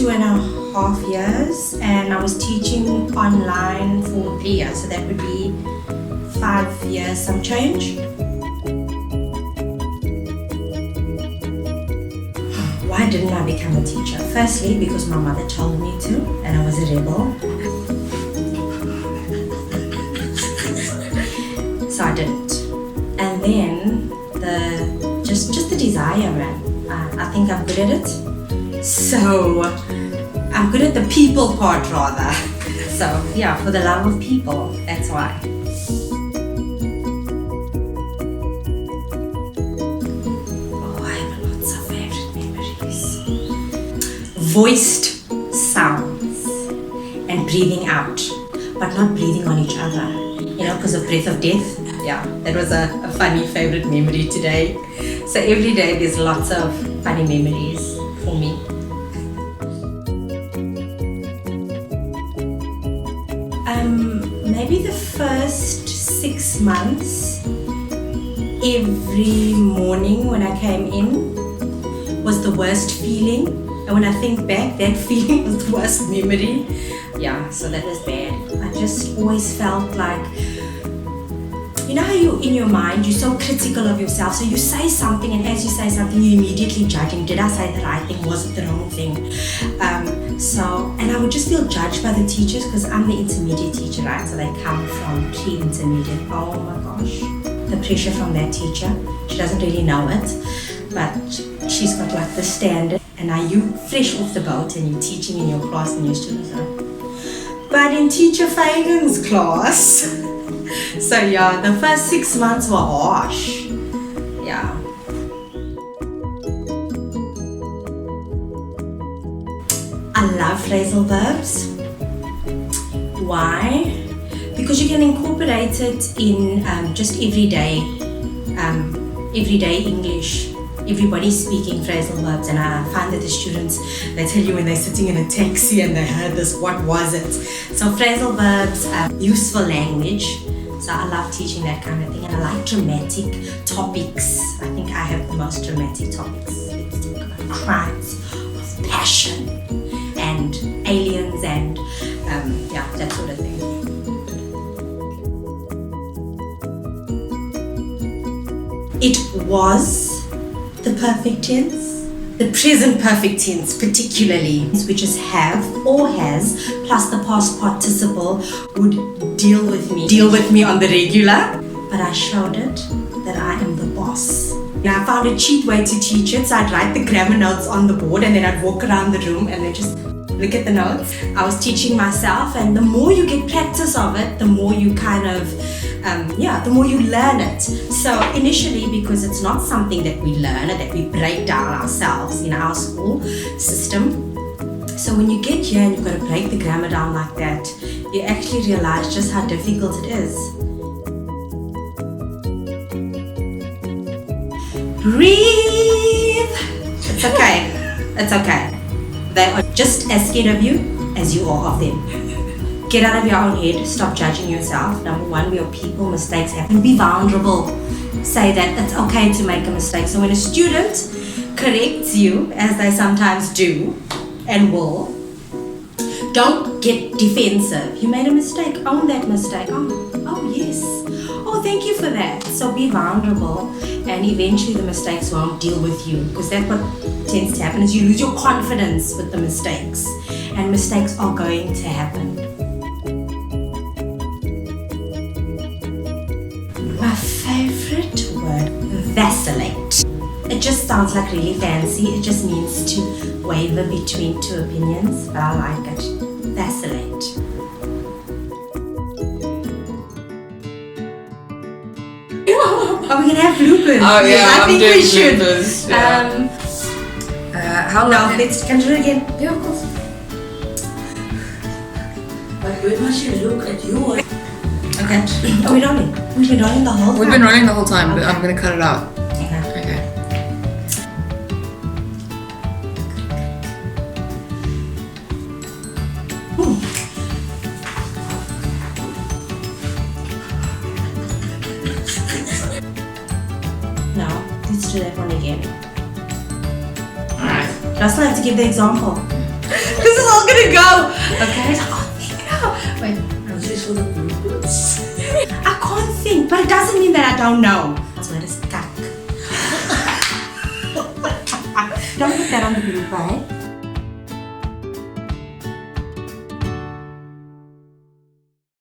2.5 years, and I was teaching online for 3 years, so that would be 5 years, some change. Why didn't I become a teacher? Firstly, because my mother told me to, and I was a rebel. So I didn't. And then just the desire, man. I think I'm good at it. So I'm good at the people part rather. So yeah, for the love of people, that's why. Voiced sounds and breathing out, but not breathing on each other, because of breath of death. Yeah, that was a funny favorite memory today. So every day there's lots of funny memories for me. Maybe the first 6 months, every morning when I came in was the worst feeling. And when I think back, that feeling was the worst memory. Yeah, so that was bad. I just always felt like, how you in your mind, you're so critical of yourself. So you say something, and as you say something, you're immediately judging. Did I say the right thing? Was it the wrong thing? And I would just feel judged by the teachers because I'm the intermediate teacher, right? So they come from pre-intermediate. Oh my gosh. The pressure from that teacher. She doesn't really know it, but she's got like the standard. And now you fresh off the boat and you're teaching in your class and your students are. But in Teacher Fagan's class, so yeah, the first 6 months were harsh. Yeah. I love phrasal verbs. Why? Because you can incorporate it in just everyday English. Everybody's speaking phrasal verbs, and I find that the students, they tell you when they're sitting in a taxi and they heard this, what was it? So phrasal verbs are useful language. So I love teaching that kind of thing, and I like dramatic topics. I think I have the most dramatic topics. Let's talk about crimes with passion and aliens and that sort of thing. It was the perfect tense, the present perfect tense particularly, which is have or has, plus the past participle would deal with me on the regular. But I showed it that I am the boss. Now I found a cheat way to teach it, so I'd write the grammar notes on the board and then I'd walk around the room and then just look at the notes. I was teaching myself, and the more you get practice of it, the more you kind of the more you learn it. So initially, because it's not something that we learn or that we break down ourselves in our school system, so when you get here and you've got to break the grammar down like that, you actually realize just how difficult it is. Breathe! It's okay. It's okay. They are just as scared of you as you are of them. Get out of your own head, stop judging yourself. Number one, we are people, mistakes happen. Be vulnerable. Say that it's okay to make a mistake. So when a student corrects you, as they sometimes do and will, don't get defensive. You made a mistake, own that mistake. Oh yes. Oh, thank you for that. So be vulnerable, and eventually the mistakes won't deal with you, because that's what tends to happen is you lose your confidence with the mistakes, and mistakes are going to happen. My favorite word, vacillate. It just sounds like really fancy. It just means to waver between two opinions, but I like it. Vacillate. Are we gonna have bloopers? Oh yeah, I think we should. Bloopers, yeah. How long? Can you do it again? Yeah, of course. But when must you look at you? Okay. Are we rolling? We've been rolling the whole time. We've been rolling the whole time, but I'm gonna cut it out. Okay. Now, let's do that one again. Alright. I still have to give the example. this is all gonna go. Okay, I can't think now. Wait, I was just for the groups. I can't think, but it doesn't mean that I don't know. So it is kak. Don't put that on the group, right?